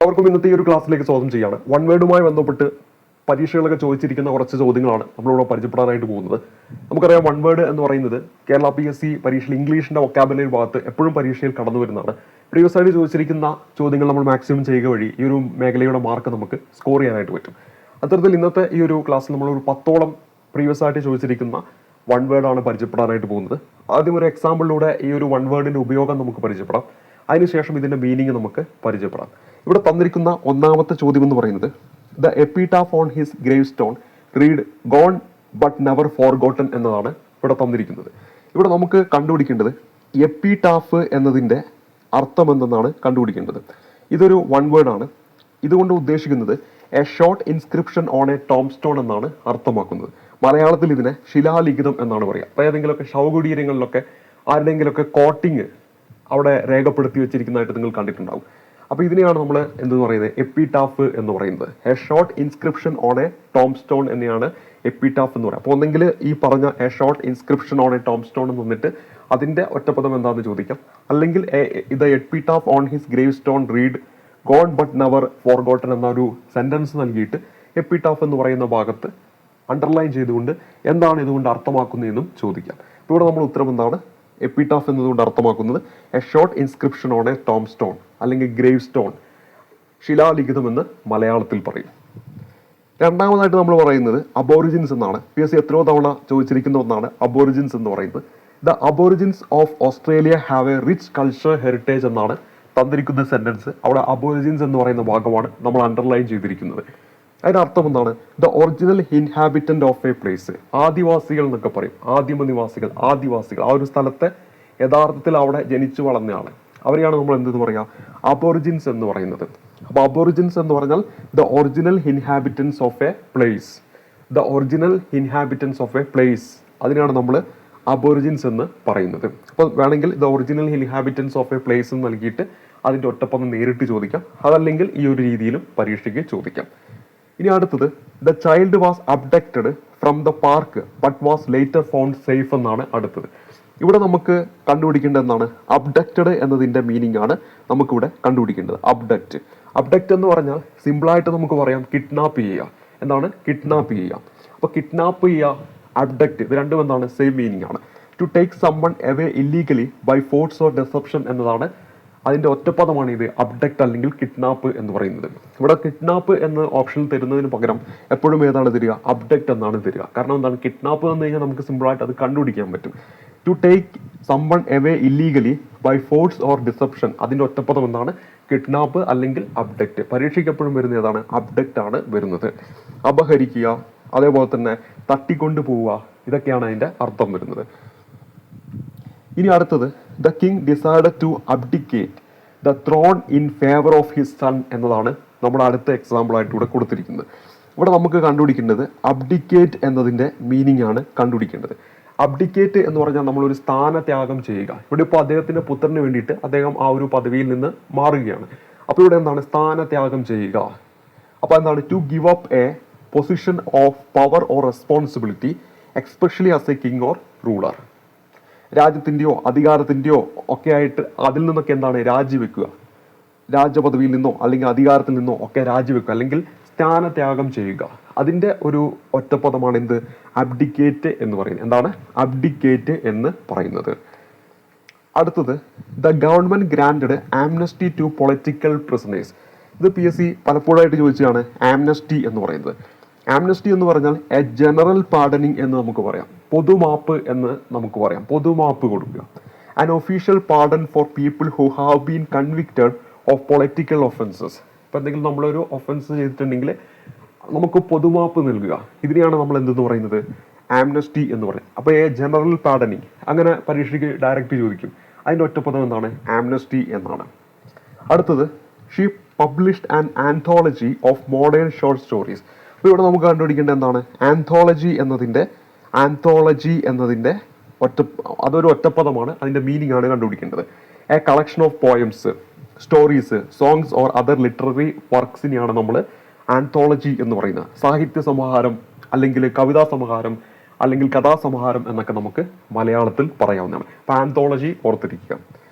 അവർക്കും ഇന്നത്തെ ഈ ഒരു ക്ലാസ്സിലേക്ക് സ്വാഗതം ചെയ്യാണ്. വൺ വേർഡുമായി ബന്ധപ്പെട്ട് പരീക്ഷകളൊക്കെ ചോദിച്ചിരിക്കുന്ന കുറച്ച് ചോദ്യങ്ങളാണ് നമ്മളിവിടെ പരിചയപ്പെടാനായിട്ട് പോകുന്നത്. നമുക്കറിയാം വൺ വേർഡ് എന്ന് പറയുന്നത് കേരള PSC പരീക്ഷയിൽ ഇംഗ്ലീഷിന്റെ വൊക്കാബുലറി ഭാഗത്ത് എപ്പോഴും പരീക്ഷയിൽ കടന്നു വരുന്നതാണ്. പ്രീവിയസ് ആയിട്ട് ചോദിച്ചിരിക്കുന്ന ചോദ്യങ്ങൾ നമ്മൾ മാക്സിമം ചെയ്യുക വഴി ഈ ഒരു മേഖലയുടെ മാർക്ക് നമുക്ക് സ്കോർ ചെയ്യാനായിട്ട് പറ്റും. അത്തരത്തിൽ ഇന്നത്തെ ഈ ഒരു ക്ലാസ്സിൽ നമ്മളൊരു 10ഓളം പ്രീവിയസ് ആയിട്ട് ചോദിച്ചിരിക്കുന്ന വൺ വേർഡാണ് പരിചയപ്പെടാനായിട്ട് പോകുന്നത്. ആദ്യം ഒരു എക്സാമ്പിളിലൂടെ ഈ ഒരു വൺ വേർഡിന്റെ ഉപയോഗം നമുക്ക് പരിചയപ്പെടാം. അതിനുശേഷം ഇതിന്റെ മീനിങ് നമുക്ക് പരിചയപ്പെടാം. ഇവിടെ തന്നിരിക്കുന്ന ഒന്നാമത്തെ ചോദ്യം എന്ന് പറയുന്നത് the epitaph on his gravestone read gone but never forgotten എന്നതാണ് ഇവിടെ തന്നിരിക്കുന്നത്. ഇവിടെ നമുക്ക് കണ്ടുപിടിക്കേണ്ടത് എപ്പിടാഫ് എന്നതിൻ്റെ അർത്ഥം എന്തെന്നാണ് കണ്ടുപിടിക്കേണ്ടത്. ഇതൊരു വൺ വേർഡ് ആണ്. ഇതുകൊണ്ട് ഉദ്ദേശിക്കുന്നത് A short inscription on a Tom stone എന്നാണ് അർത്ഥമാക്കുന്നത്. മലയാളത്തിൽ ഇതിനെ ശിലാലിഖിതം എന്നാണ് പറയുക. അപ്പോൾ ഏതെങ്കിലുമൊക്കെ ശവകുടീരങ്ങളിലൊക്കെ ആരുടെയെങ്കിലുമൊക്കെ കോട്ടിങ് അവിടെ രേഖപ്പെടുത്തി വെച്ചിരിക്കുന്നതായിട്ട് നിങ്ങൾ കണ്ടിട്ടുണ്ടാവും. അപ്പോൾ ഇതിനെയാണ് നമ്മൾ എന്തെന്ന് പറയുന്നത് എപ്പിടാഫ് എന്ന് പറയുന്നത്. A short inscription on a tombstone എന്നെയാണ് എപ്പിടാഫ് എന്ന് പറയുക. അപ്പോൾ ഒന്നെങ്കിൽ ഈ പറഞ്ഞ a short inscription on a tombstone എന്ന് വന്നിട്ട് അതിൻ്റെ ഒറ്റപ്പദം എന്താണെന്ന് ചോദിക്കാം. അല്ലെങ്കിൽ ഇത് epitaph on his gravestone read god but never forgotten എന്ന ഒരു സെന്റൻസ് നൽകിയിട്ട് എപ്പിടാഫ് എന്ന് പറയുന്ന ഭാഗത്ത് അണ്ടർലൈൻ ചെയ്തുകൊണ്ട് എന്താണ് ഇതുകൊണ്ട് അർത്ഥമാക്കുന്നതെന്നും ചോദിക്കാം. ഇപ്പോൾ ഇവിടെ നമ്മൾ ഉത്തരം എന്താണ്? എപ്പിടാഫ് എന്നതുകൊണ്ട് അർത്ഥമാക്കുന്നത് A short inscription on a Tom stone അല്ലെങ്കിൽ ഗ്രേവ് സ്റ്റോൺ, ശിലാലിഖിതം എന്ന് മലയാളത്തിൽ പറയും. രണ്ടാമതായിട്ട് നമ്മൾ പറയുന്നത് അബോറിജിൻസ് എന്നാണ്. PSC എത്രയോ തവണ ചോദിച്ചിരിക്കുന്ന ഒന്നാണ് അബോറിജിൻസ് എന്ന് പറയുന്നത്. The അബോറിജിൻസ് of Australia have A rich culture heritage എന്നാണ് തന്നിരിക്കുന്ന സെന്റൻസ്. അവിടെ അബോറിജിൻസ് എന്ന് പറയുന്ന ഭാഗമാണ് നമ്മൾ അണ്ടർലൈൻ ചെയ്തിരിക്കുന്നത്. അതിനർത്ഥം എന്താണ്? The original inhabitant of a place. ആദിവാസികൾ എന്നൊക്കെ പറയും. ആദിമനിവാസികൾ, ആദിവാസികൾ, ആ ഒരു സ്ഥലത്തെ യഥാർത്ഥത്തിൽ അവിടെ ജനിച്ചു വളർന്നയാണ്. അവരെയാണ് നമ്മൾ എന്തെന്ന് പറയുക? അബോറിജിൻസ് എന്ന് പറയുന്നത്. അപ്പോൾ അബോറിജിൻസ് എന്ന് പറഞ്ഞാൽ the original inhabitants of a place. The original inhabitants of a place, അതിനാണ് നമ്മൾ അബോറിജിൻസ് എന്ന് പറയുന്നത്. അപ്പോൾ വേണമെങ്കിൽ the original inhabitants of a place എന്ന് നൽകിയിട്ട് അതിൻ്റെ ഒറ്റപ്പദം നേരിട്ട് ചോദിക്കാം. അതല്ലെങ്കിൽ ഈ ഒരു രീതിയിലും പരീക്ഷയ്ക്ക് ചോദിക്കാം. ഇനി അടുത്തത് the child was abducted from the park but was later found safe എന്നാണ് അടുത്തത്. ഇവിടെ നമുക്ക് കണ്ടുപിടിക്കേണ്ടത് എന്താണ്? അബ്ഡക്റ്റഡ് എന്നതിൻ്റെ മീനിങ് ആണ് നമുക്കിവിടെ കണ്ടുപിടിക്കേണ്ടത്. അബ്ഡക്റ്റ് എന്ന് പറഞ്ഞാൽ സിമ്പിളായിട്ട് നമുക്ക് പറയാം കിഡ്നാപ്പ് ചെയ്യുക. എന്താണ്? കിഡ്നാപ്പ് ചെയ്യുക. അപ്പോൾ കിഡ്നാപ്പ് ചെയ്യുക, അബ്ഡക്റ്റ്, ഇത് രണ്ടും എന്താണ്? സെയിം മീനിങ് ആണ്. To take someone away illegally by force or deception എന്നതാണ് അതിൻ്റെ ഒറ്റപ്പദമാണ് ഇത് അബ്ഡക്റ്റ് അല്ലെങ്കിൽ കിഡ്നാപ്പ് എന്ന് പറയുന്നത്. ഇവിടെ കിഡ്നാപ്പ് എന്ന ഓപ്ഷനിൽ തരുന്നതിന് പകരം എപ്പോഴും ഏതാണ് തരിക? അബ്ഡക്റ്റ് എന്നാണ് തരിക. കാരണം എന്താണ്? കിഡ്നാപ്പ് എന്ന് കഴിഞ്ഞാൽ നമുക്ക് സിമ്പിളായിട്ട് അത് കണ്ടുപിടിക്കാൻ പറ്റും. To take someone away illegally by force or deception, അതിൻ്റെ ഒറ്റപ്പദം എന്താണ്? കിഡ്നാപ്പ് അല്ലെങ്കിൽ അബ്ഡക്റ്റ്. പരീക്ഷയ്ക്ക് എപ്പോഴും വരുന്ന ഏതാണ്? അബ്ഡക്റ്റ് ആണ് വരുന്നത്. അപഹരിക്കുക, അതേപോലെ തന്നെ തട്ടിക്കൊണ്ടു പോവുക, ഇതൊക്കെയാണ് അതിൻ്റെ അർത്ഥം വരുന്നത്. ഇനി അടുത്തത് the king decided to abdicate the throne in favour of his son എന്നതാണ് നമ്മുടെ അടുത്ത എക്സാമ്പിൾ ആയിട്ട് ഇവിടെ കൊടുത്തിരിക്കുന്നത്. ഇവിടെ നമുക്ക് കണ്ടുപിടിക്കേണ്ടത് അബ്ഡിക്കേറ്റ് എന്നതിൻ്റെ മീനിങ് ആണ് കണ്ടുപിടിക്കേണ്ടത്. അബ്ഡിക്കേറ്റ് എന്ന് പറഞ്ഞാൽ നമ്മളൊരു സ്ഥാനത്യാഗം ചെയ്യുക. ഇവിടെ ഇപ്പോൾ അദ്ദേഹത്തിൻ്റെ പുത്രന് വേണ്ടിയിട്ട് അദ്ദേഹം ആ ഒരു പദവിയിൽ നിന്ന് മാറുകയാണ്. അപ്പോൾ ഇവിടെ എന്താണ്? സ്ഥാനത്യാഗം ചെയ്യുക. അപ്പോൾ എന്താണ്? To give up a position of power or responsibility especially as a king or ruler. രാജ്യത്തിൻ്റെയോ അധികാരത്തിൻ്റെയോ ഒക്കെ ആയിട്ട് അതിൽ നിന്നൊക്കെ എന്താണ്? രാജിവെക്കുക. രാജപദവിയിൽ നിന്നോ അല്ലെങ്കിൽ അധികാരത്തിൽ നിന്നോ ഒക്കെ രാജിവെക്കുക, അല്ലെങ്കിൽ സ്ഥാനത്യാഗം ചെയ്യുക. അതിൻ്റെ ഒരു ഒറ്റപ്പദമാണ് എന്ത്? അബ്ഡിക്കേറ്റ് എന്ന് പറയുന്നത്. എന്താണ്? അബ്ഡിക്കേറ്റ് എന്ന് പറയുന്നത്. അടുത്തത് the government granted amnesty to political prisoners. ഇത് PSC പലപ്പോഴായിട്ട് ചോദിച്ചതാണ് ആംനസ്റ്റി എന്ന് പറയുന്നത്. ആംനസ്റ്റി എന്ന് പറഞ്ഞാൽ എ ജനറൽ പാർഡനിങ് എന്ന് നമുക്ക് പറയാം. പൊതുമാപ്പ് എന്ന് നമുക്ക് പറയാം. പൊതുമാപ്പ് കൊടുക്കുക. An official pardon for people who have been convicted of political offences. ഇപ്പം എന്തെങ്കിലും നമ്മളൊരു ഒഫൻസ് ചെയ്തിട്ടുണ്ടെങ്കിൽ നമുക്ക് പൊതുമാപ്പ് നൽകുക. ഇതിനെയാണ് നമ്മൾ എന്തെന്ന് പറയുന്നത്? ആംനസ്റ്റി എന്ന് പറയും. അപ്പോൾ എ ജനറൽ പാർഡനിങ്, അങ്ങനെ പരീക്ഷയ്ക്ക് ഡയറക്റ്റ് ചോദിക്കും. അതിൻ്റെ ഒറ്റപ്പദം എന്താണ്? ആംനസ്റ്റി എന്നാണ്. അടുത്തത് she published an anthology of modern short stories. അപ്പോൾ ഇവിടെ നമുക്ക് കണ്ടുപിടിക്കേണ്ടത് എന്താണ്? ആന്തോളജി എന്നതിൻ്റെ അതൊരു ഒറ്റപ്പദമാണ്. അതിൻ്റെ മീനിങ് ആണ് കണ്ടുപിടിക്കേണ്ടത്. A collection of poems, stories, songs or other literary വർക്ക്സിനെയാണ് നമ്മൾ ആന്തോളജി എന്ന് പറയുന്നത്. സാഹിത്യ സമാഹാരം അല്ലെങ്കിൽ കവിതാ സമാഹാരം അല്ലെങ്കിൽ കഥാസമാഹാരം എന്നൊക്കെ നമുക്ക് മലയാളത്തിൽ പറയാവുന്നതാണ്. അപ്പോൾ ആന്തോളജി ഓർത്തിരിക്കുക.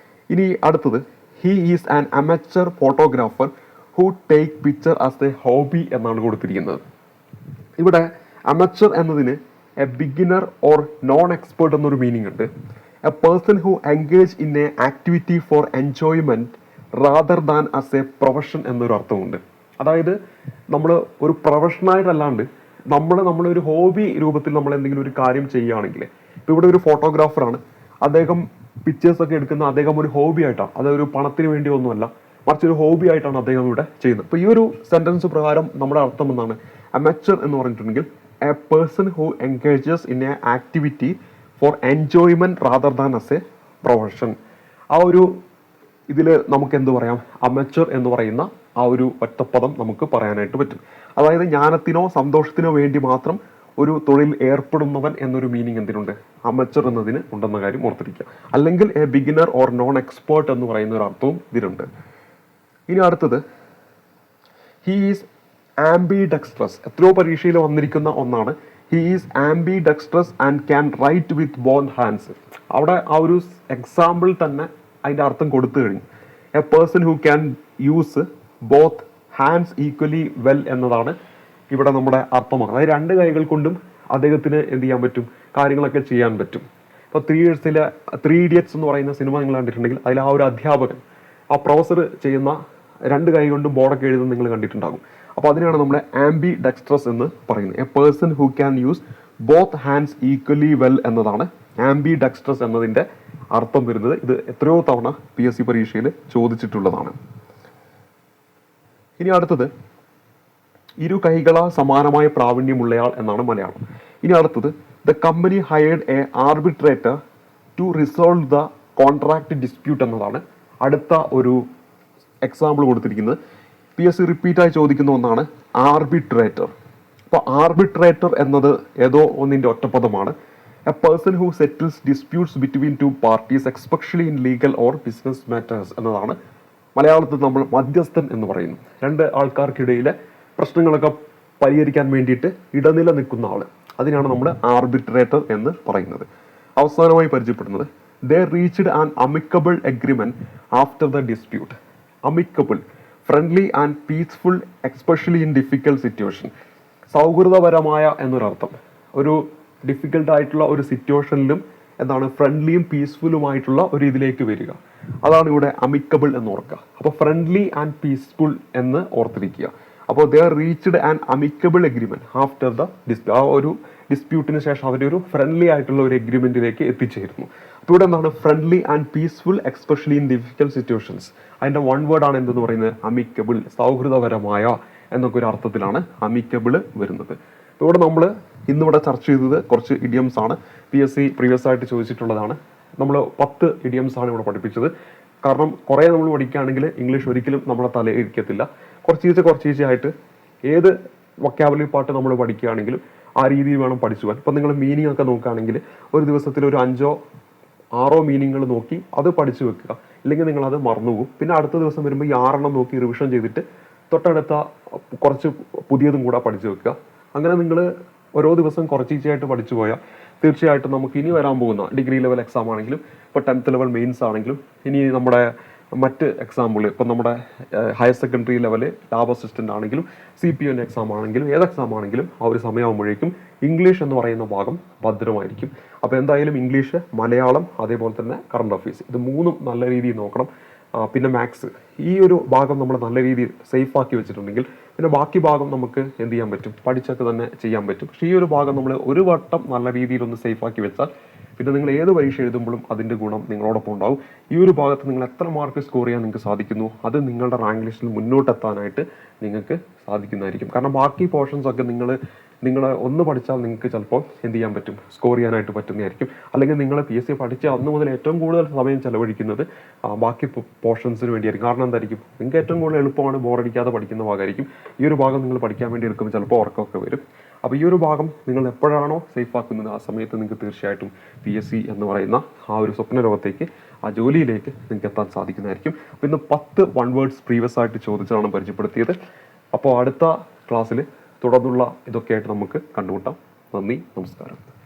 ഇനി അടുത്തത് he is an amateur photographer who take picture as a hobby എന്നാണ് കൊടുത്തിരിക്കുന്നത്. ഇവിടെ അമച്ചർ എന്നതിന് a beginner or non expert എന്നൊരു മീനിങ് ഉണ്ട്. A person who engage in a activity for enjoyment rather than as a profession എന്നൊരു അർത്ഥമുണ്ട്. അതായത് നമ്മൾ ഒരു പ്രൊഫഷനായിട്ടല്ലാണ്ട് നമ്മളൊരു ഹോബി രൂപത്തിൽ നമ്മൾ എന്തെങ്കിലും ഒരു കാര്യം ചെയ്യുകയാണെങ്കിൽ, ഇപ്പോൾ ഇവിടെ ഒരു ഫോട്ടോഗ്രാഫറാണ്, അദ്ദേഹം പിക്ചേഴ്സ് ഒക്കെ എടുക്കുന്ന അദ്ദേഹം ഒരു ഹോബി ആയിട്ടാണ്, അതൊരു പണത്തിന് വേണ്ടി ഒന്നുമല്ല, മറിച്ച് ഒരു ഹോബി ആയിട്ടാണ് അദ്ദേഹം ഇവിടെ ചെയ്യുന്നത്. അപ്പോൾ ഈ ഒരു സെന്റൻസ് പ്രകാരം നമ്മുടെ അർത്ഥം എന്താണ്? അമച്ചർ എന്ന് പറഞ്ഞിട്ടുണ്ടെങ്കിൽ a person who engages in a activity for enjoyment rather than as a profession. ആ ഒരു ഇതിൽ നമുക്ക് എന്ത് പറയാം? അമച്ചർ എന്ന് പറയുന്ന ആ ഒരു ഒറ്റപ്പദം നമുക്ക് പറയാനായിട്ട് പറ്റും. അതായത് ജ്ഞാനത്തിനോ സന്തോഷത്തിനോ വേണ്ടി മാത്രം ഒരു തൊഴിൽ ഏർപ്പെടുന്നവൻ എന്നൊരു മീനിങ് എന്തിനുണ്ട്? അമച്ചർ എന്നതിന് ഉണ്ടെന്ന കാര്യം ഓർത്തിരിക്കുക. അല്ലെങ്കിൽ A beginner or non expert എന്ന് പറയുന്ന ഒരു അർത്ഥവും ഇതിനുണ്ട്. ഇനി അടുത്തത് ഹി ഈസ് ആംബിഡെക്സ്ട്രസ്. എത്രയോ പരീക്ഷയിൽ വന്നിരിക്കുന്ന ഒന്നാണ്. He is ambidextrous and can write with both hands. അവിടെ ആ ഒരു എക്സാമ്പിൾ തന്നെ അതിൻ്റെ അർത്ഥം കൊടുത്തു കഴിഞ്ഞു. A person who can use both hands equally well എന്നതാണ് ഇവിടെ നമ്മുടെ അർത്ഥമാക്കുന്നത്. അതായത് രണ്ട് കൈകൾ കൊണ്ടും അദ്ദേഹത്തിന് എന്ത് ചെയ്യാൻ പറ്റും? കാര്യങ്ങളൊക്കെ ചെയ്യാൻ പറ്റും. ഇപ്പോൾ 3 ഇയേഴ്സിലെ 3 ഇഡിയറ്റ്സ് എന്ന് പറയുന്ന സിനിമ നിങ്ങൾ കണ്ടിട്ടുണ്ടെങ്കിൽ അതിൽ ആ ഒരു അധ്യാപകൻ, ആ പ്രൊഫസർ ചെയ്യുന്ന രണ്ട് കൈ കൊണ്ടും ബോർഡൊക്കെ എഴുതുന്നത് നിങ്ങൾ കണ്ടിട്ടുണ്ടാകും. അപ്പോൾ അതിനാണ് നമ്മൾ ആംബി ഡെക്സ്ട്രസ് എന്ന് പറയുന്നത്. A person who can use both hands equally well എന്നതാണ് ആംബി ഡെക്സ്ട്രസ് എന്നതിൻ്റെ അർത്ഥം വരുന്നത്. ഇത് എത്രയോ തവണ PSC പരീക്ഷയിൽ ചോദിച്ചിട്ടുള്ളതാണ്. ഇനി അടുത്തത് ഇരു കൈകളാൽ സമാനമായ പ്രാവീണ്യമുള്ളയാൾ എന്നാണ് മലയാളം. ഇനി അടുത്തത് the company hired a arbitrator to resolve the contract dispute എന്നതാണ് അടുത്ത ഒരു എക്സാമ്പിൾ കൊടുത്തിരിക്കുന്നത്. PSC റിപ്പീറ്റായി ചോദിക്കുന്ന ഒന്നാണ് ആർബിട്രേറ്റർ. അപ്പോൾ ആർബിട്രേറ്റർ എന്നത് ഏതോ ഒന്നിൻ്റെ ഒറ്റപ്പദമാണ്. A person who settles disputes between 2 parties especially in legal or business matters എന്നതാണ് മലയാളത്തിൽ നമ്മൾ മധ്യസ്ഥൻ എന്ന് പറയുന്നു. രണ്ട് ആൾക്കാർക്കിടയിലെ പ്രശ്നങ്ങളൊക്കെ പരിഹരിക്കാൻ വേണ്ടിയിട്ട് ഇടനില നിൽക്കുന്ന ആൾ, അതിനാണ് നമ്മൾ ആർബിട്രേറ്റർ എന്ന് പറയുന്നത്. അവസാനമായി പരിചയപ്പെടുന്നത് they reached an amicable agreement after the dispute. Amicable, friendly and peaceful especially in difficult situation. സൗഹൃദപരമായ എന്നൊരർത്ഥം. ഒരു ഡിഫിക്കൽട്ടായിട്ടുള്ള ഒരു സിറ്റുവേഷനിലും എന്താണ് ഫ്രണ്ട്ലിയും പീസ്ഫുള്ളുമായിട്ടുള്ള ഒരു ഇതിലേക്ക് വരിക, അതാണ് ഇവിടെ അമിക്കബിൾ എന്ന് ഓർക്കുക. അപ്പോൾ ഫ്രണ്ട്ലി ആൻഡ് പീസ്ഫുൾ എന്ന് ഓർത്തിരിക്കുക. അപ്പോൾ they reached an amicable agreement after the dispute. ആ ഒരു ഡിസ്പ്യൂട്ടിന് ശേഷം അവരൊരു ഫ്രണ്ട്ലി ആയിട്ടുള്ള ഒരു എഗ്രിമെന്റിലേക്ക് എത്തിച്ചേരുന്നു. അപ്പോൾ ഇവിടെ എന്താണ്? Friendly and peaceful especially in difficult situations. അതിൻ്റെ വൺ വേർഡ് ആണ് എന്തെന്ന് പറയുന്നത്? അമിക്കബിൾ, സൗഹൃദപരമായ എന്നൊക്കെ ഒരു അർത്ഥത്തിലാണ് അമിക്കബിൾ വരുന്നത്. അപ്പോൾ ഇവിടെ നമ്മൾ ഇന്നിവിടെ ചർച്ച ചെയ്തത് കുറച്ച് ഇഡിയംസ് ആണ്. PSC പ്രീവിയസ് ആയിട്ട് ചോദിച്ചിട്ടുള്ളതാണ്. നമ്മൾ 10 ഇഡിയംസ് ആണ് ഇവിടെ പഠിപ്പിച്ചത്. കാരണം കുറേ നമ്മൾ പഠിക്കുകയാണെങ്കിൽ ഇംഗ്ലീഷ് ഒരിക്കലും നമ്മളെ തലയിൽ ഇരിക്കത്തില്ല. കുറച്ചീച്ച ആയിട്ട് ഏത് വൊക്കാബുലറി പാർട്ട് നമ്മൾ പഠിക്കുകയാണെങ്കിലും ആ രീതിയിൽ വേണം പഠിച്ചു പോകാൻ. ഇപ്പം നിങ്ങൾ മീനിങ് ഒക്കെ നോക്കുകയാണെങ്കിൽ ഒരു ദിവസത്തിൽ ഒരു 5 or 6 മീനിങ്ങുകൾ നോക്കി അത് പഠിച്ചു വെക്കുക. ഇല്ലെങ്കിൽ നിങ്ങളത് മറന്നുപോകും. പിന്നെ അടുത്ത ദിവസം വരുമ്പോൾ ഈ 6 നോക്കി റിവിഷൻ ചെയ്തിട്ട് തൊട്ടടുത്ത കുറച്ച് പുതിയതും കൂടെ പഠിച്ചു വെക്കുക. അങ്ങനെ നിങ്ങൾ ഓരോ ദിവസം കുറച്ചീച്ചയായിട്ട് പഠിച്ചു പോയാൽ തീർച്ചയായിട്ടും നമുക്ക് ഇനി വരാൻ പോകുന്ന ഡിഗ്രി ലെവൽ എക്സാം ആണെങ്കിലും ഇപ്പോൾ 10th ലെവൽ മെയിൻസ് ആണെങ്കിലും ഇനി നമ്മുടെ മറ്റ് എക്സാമ്പിൾ ഇപ്പം നമ്മുടെ higher secondary level lab assistant ആണെങ്കിലും CPN എക്സാം ആണെങ്കിലും ഏത് എക്സാം ആണെങ്കിലും ആ ഒരു സമയമാകുമ്പോഴേക്കും ഇംഗ്ലീഷ് എന്ന് പറയുന്ന ഭാഗം ഭദ്രമായിരിക്കും. അപ്പോൾ എന്തായാലും ഇംഗ്ലീഷ്, മലയാളം, അതേപോലെ തന്നെ കറണ്ട് അഫയേഴ്സ്, ഇത് മൂന്നും നല്ല രീതിയിൽ നോക്കണം. പിന്നെ മാത്സ്, ഈ ഒരു ഭാഗം നമ്മൾ നല്ല രീതിയിൽ സേഫ് ആക്കി വെച്ചിട്ടുണ്ടെങ്കിൽ പിന്നെ ബാക്കി ഭാഗം നമുക്ക് എന്ത് ചെയ്യാൻ പറ്റും? പഠിച്ചൊക്കെ തന്നെ ചെയ്യാൻ പറ്റും. പക്ഷേ ഈ ഒരു ഭാഗം നമ്മൾ ഒരു വട്ടം നല്ല രീതിയിലൊന്ന് സേഫ് ആക്കി വെച്ചാൽ പിന്നെ നിങ്ങൾ ഏത് പരീക്ഷ എഴുതുമ്പോഴും അതിൻ്റെ ഗുണം നിങ്ങളോടൊപ്പം ഉണ്ടാവും. ഈ ഒരു ഭാഗത്ത് നിങ്ങൾ എത്ര മാർക്ക് സ്കോർ ചെയ്യാൻ നിങ്ങൾക്ക് സാധിക്കുന്നു അത് നിങ്ങളുടെ റാങ്ക് ലിസ്റ്റിൽ മുന്നോട്ടെത്താനായിട്ട് നിങ്ങൾക്ക് സാധിക്കുന്നതായിരിക്കും. കാരണം ബാക്കി പോർഷൻസ് ഒക്കെ നിങ്ങൾ ഒന്ന് പഠിച്ചാൽ നിങ്ങൾക്ക് ചിലപ്പോൾ എന്ത് ചെയ്യാൻ പറ്റും? സ്കോർ ചെയ്യാനായിട്ട് പറ്റുന്നതായിരിക്കും. അല്ലെങ്കിൽ നിങ്ങൾ PSC പഠിച്ച അന്ന് മുതൽ ഏറ്റവും കൂടുതൽ സമയം ചെലവഴിക്കുന്നത് ബാക്കി പോർഷൻസിന് വേണ്ടിയായിരിക്കും. കാരണം എന്തായിരിക്കും? നിങ്ങൾക്ക് ഏറ്റവും കൂടുതൽ എളുപ്പമാണ് ബോറടിക്കാതെ പഠിക്കുന്ന ഭാഗമായിരിക്കും. ഈ ഒരു ഭാഗം നിങ്ങൾ പഠിക്കാൻ വേണ്ടി എടുക്കുമ്പോൾ ചിലപ്പോൾ ഉറക്കമൊക്കെ വരും. അപ്പോൾ ഈ ഒരു ഭാഗം നിങ്ങൾ എപ്പോഴാണോ സേഫ് ആക്കുന്നത് ആ സമയത്ത് നിങ്ങൾക്ക് തീർച്ചയായിട്ടും PSC എന്ന് പറയുന്ന ആ ഒരു സ്വപ്ന ലോകത്തേക്ക്, ആ ജോലിയിലേക്ക് നിങ്ങൾക്ക് എത്താൻ സാധിക്കുന്നതായിരിക്കും. അപ്പോൾ ഇന്ന് 10 വൺ വേർഡ്സ് പ്രീവിയസ് ആയിട്ട് ചോദിച്ചാണ് പരിചയപ്പെടുത്തിയത്. അപ്പോൾ അടുത്ത ക്ലാസ്സിൽ തുടർന്നുള്ള ഇതൊക്കെയായിട്ട് നമുക്ക് കണ്ടുമുട്ടാം. നന്ദി, നമസ്കാരം.